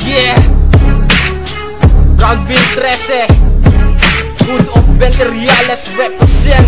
Yeah, Brownville 13, Hood of Venteriales represent.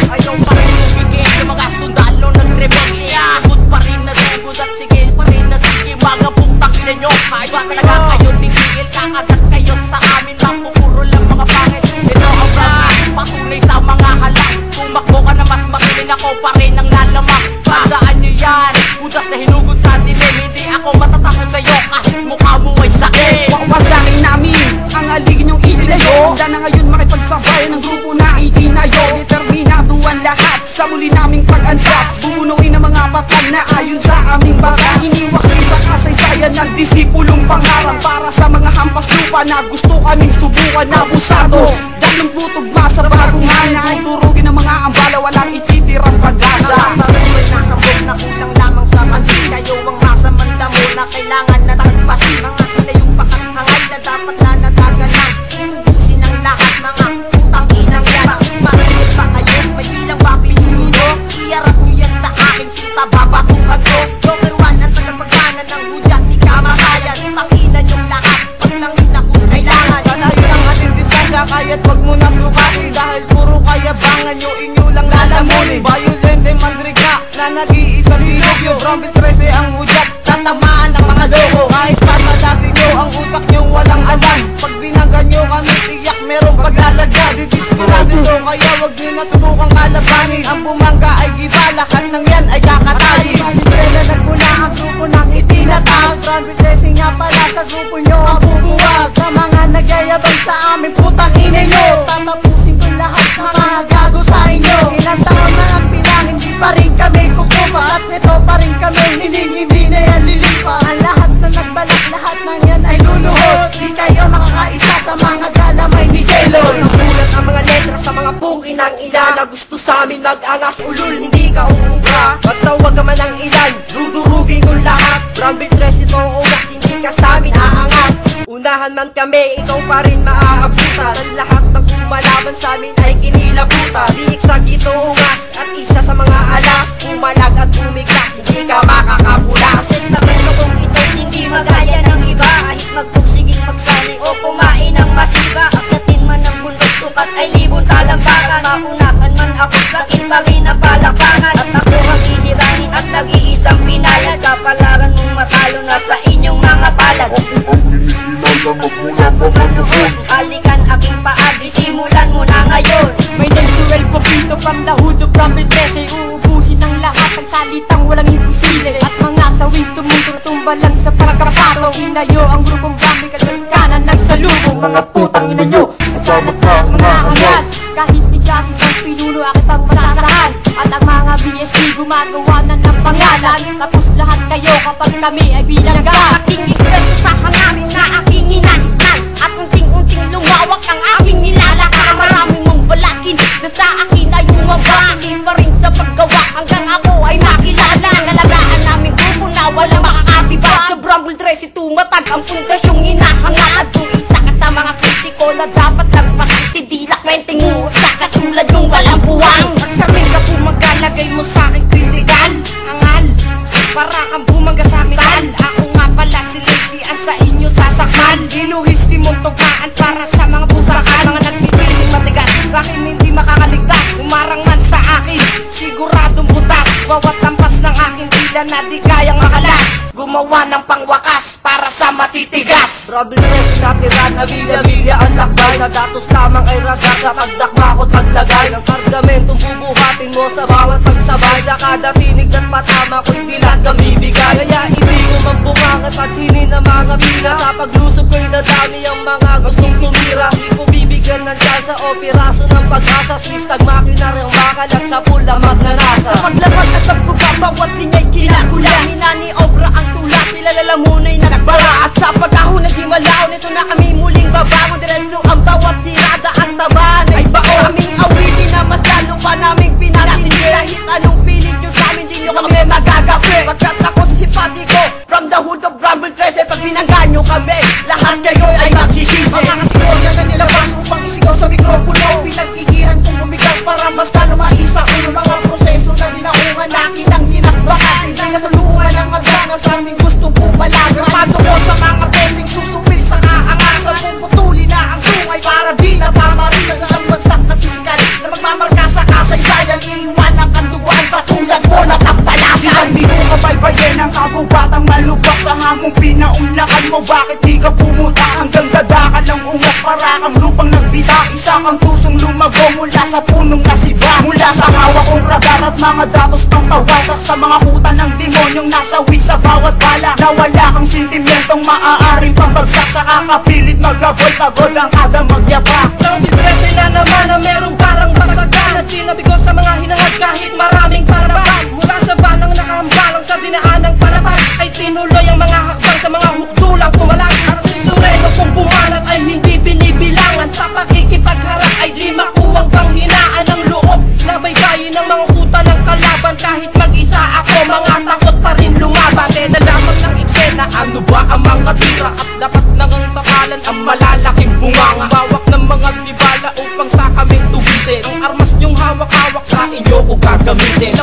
Ayaw pa rin umigil yung mga sundalo ng rebelya. Hood pa rin na sugod at sigil pa rin na sige. Mga putang ina nyo, iba talaga kayo tigil. Kakagat kayo sa amin, mapupuro lang mga pangil. Ito ang Brownville, patunay sa mga halang. Tumakbo ka na mas makiling, ako pa rin ang lalamang. Tandaan nyo yan, udas na hinugod sa dilim. Hindi ako matatakot sa'yo kahit mukha mo ay sakit. Wawasakin namin ang aligin yung itinayo. Handa na ngayon makipagsabayan ng grupo na itinayo. Determinado ang lahat sa muli naming pag-andas. Bubunuin ang mga patag na ayon sa aming batas. Iniwaksi sa kasaysayan ng disipulong pangarang. Para sa mga hampas lupa na gusto kaming subukan na abusado. Dalong tutugma sa bagong hangin. Tuturugin ang mga ambala, walang ititirang pag-asa. Nakabog na kulang lamang sa pansin. Kayo ang masamang damo na kailangan na tagpasin. Mga kinayong pakathangal na dapat na natagalan. Uubusin ang lahat mga putang inang yan. Makinig pa kayo, may bilang ba pinuno? Iarap nyo yan sa akin, puta babatukan ko. Joker 1 ang tagapagana ng hudyat ni kamatayan. Putang ina nyong lahat, pas lang ina kung kailangan. Sanayin ang ating distansya, kaya't wag mo na sukatin. Dahil puro kayabangan nyo, inyo lang lalamunin. Violent and mandriga na nag-iisa dilubyo. Brownville 13 ang hudyat, tatamaan ng mga logo. Kahit patalasin nyo ang utak nyo walang alam. Pag binanggan nyo kami, tiyak merong paglalagyan. Si Desperado to, kaya wag nyo na subukang kalabanin. Ang bumangga ay giba, lahat ng yan ay kakatayin. Venezuela nagmula ang grupo ng itinatag. Brownville 13 nga pala sa grupo nyo ang bubuwag. Sa mga nagyayabang sa amin putang ina nyo, tatapusin ko lahat mga gago sa inyo. Ilang taon na ang bilang, hindi pa rin kami kukupas. At ito pa rin kami, hindi na yan lilipas. Ang lahat na nagbalak, lahat ng yan ay luluhod. Di kayo makakaisa sa mga galamay ni J-Lord. Namulat ang mga letra sa mga puki ng ina na gusto sa amin mag-angas ulul, hindi ka uubra. Magtawag ka man ng ilan, dudurugin ko lahat. Brownville 13 ito ang ugas, hindi ka sa amin aangat. Unahan man kami, ikaw pa rin maaabutan. Ang lahat ng kumalaban sa amin ay kinilabutan. Di eksakito ungas at isa sa mga alas. Pumalag at bumiglas, hindi ka makakapulas. Testamento kong ito'y hindi magaya ng iba. Kahit magpugsiging magsaling o kumain ng masiba. Akyatin man ng bundok, sukat ay libon talampakan. Maunahan man ako, lakin pa rin ang palakpakan. At ako ang ihirangin at nag-iisang pinayad. Kapalaran mong matalo na sa inyong mga palad. Halikan aking paa, disimulan mo na ngayon. My name's Joel Copito from the hood of Brownville 13. Uubusin ang lahat ng salitang walang imposible. At mga sawing tumumba lang sa pagkapato. Inayo ang grupong Brownville kanan nagsalubong. Mga putang ina nyo, nagpamatang mga hangat. Kahit tigasin ang pinuno, akit ang masasahan. At ang mga BSP gumagawa na ng pangalan. Tapos lahat kayo kapag kami ay binangga. Aking eksperto sa hangangin na aking inaisnan. At unting-unting lumawak ang aking nilalaka. Maraming mong balakin na sa akin ay umaba. Hindi pa rin sa paggawa hanggang ako ay makilala. Nalagaan namin grupo na walang makakatiba. Sa Brownville 13 tumatag ang pundasyong hinahanga. At kung isa ka sa mga kritiko na dapat nagpasin, si Dilak Menting Musa katulad yung walang buwang. Pagsabi ka pumagalagay mo sa akin kritikal, hangal, para kang bumangga sa metal. Ako nga pala si Lazy, ang sa inyo sasakmal. Ginuhisti mong tugmaan para sa mga pusakal. Mga nagpipiling matigas, sa akin hindi makakaligtas. Umarang man sa akin, siguradong butas. Bawat lampas ng akin tila na di kayang makalas. Gumawa ng pangwakas para sa matitigas. Brownville 13 natira na milya-milya ang lakbay. Na datos lamang ay raga sa pagdakma ko't paglagay ng kargamentong bubuhatin mo sa bawat pagsabay. Sa kada tinig at patama ko'y dilat kang bibigay. Kaya hindi ko mambungangat at sinin ang mga bina. Sa paglusob ko'y dadami ang mga gustong sumira. Di ko bibigyan ng tsansa o piraso ng pag-asa. Swistag makina rin makalat sa pula magnanasa. Sa paglabas at pagbuka, bawat linya'y kinakula. Minani obra ang tulad, nilalala muna'y nagbara. At sa pagkahon ng himalaw, nito na kami muling babangon. Diretso ang bawat tirada, ang tamaan ay bao. Aming awitin na mas lalo pa naming pinatindi. Kahit anong pilit nyo sa amin, di nyo kami magagapi. Pagkat ako sa simpati ko, from the hood of Brownville 13. Pag binangga nyo kami, lahat kayo ay magsisisi. Mga kategorya na nilabas upang isigaw sa mikropono. Pinag-igihan kong bumigas para mas lalo maisa. Ulo mga proseso na dinaungan akin ang hinakbakan. Sasaluhan ang hadlangan sa aming gusto pumalag. Ramado ko sa mga besting susupil sa kaangasan. Puputuli na ang sungay para di na pamarisan. Isang bagsak na pisikal na magmamarka sa kasaysayan. Iiwan ang kanduguan sa tulad mo na tampalasan. Hindi mo kabaybayin ang kabubatang malubak sa hamong pinaunlakan mo. Bakit di ka pumuta hanggang dadakan lang ungas para kang lupang nagbita? Isa kang tusong lumago mula sa punong nasiba. Mula sa hawak kong radar at mga datos pang pawasak sa mga huta ng demonyong nasawi sa bawat bala. Na wala kang sentimentong maaaring pambagsak sa kakapilit magabol. Pagod ang kada magyabak. Nang bitrese na naman na merong parang basagan at sinabi ko sa mga hinahad kahit maraming paraban. Mula sa balang nakahambalang sa dinaan ng panatag ay tinuloy ang mga hakbang sa mga hukdulang pumalag. At si Sureno kung pumanat ay hindi binibilangan. Sa pakikipagharap ay di makuwang panghinaan ng loob. Nabaybayin ng mga huta ng kalaban. Kahit mag-isa ako, mga takot pa rin lumaban. Eksena lamang ng eksena, ano ba ang mga tira? At dapat nang ang tapalan ang malalaking bunganga. Bawak ng mga dibala upang sa kaming tugisin. Ang armas niyong hawak-hawak sa inyo ko gagamitin.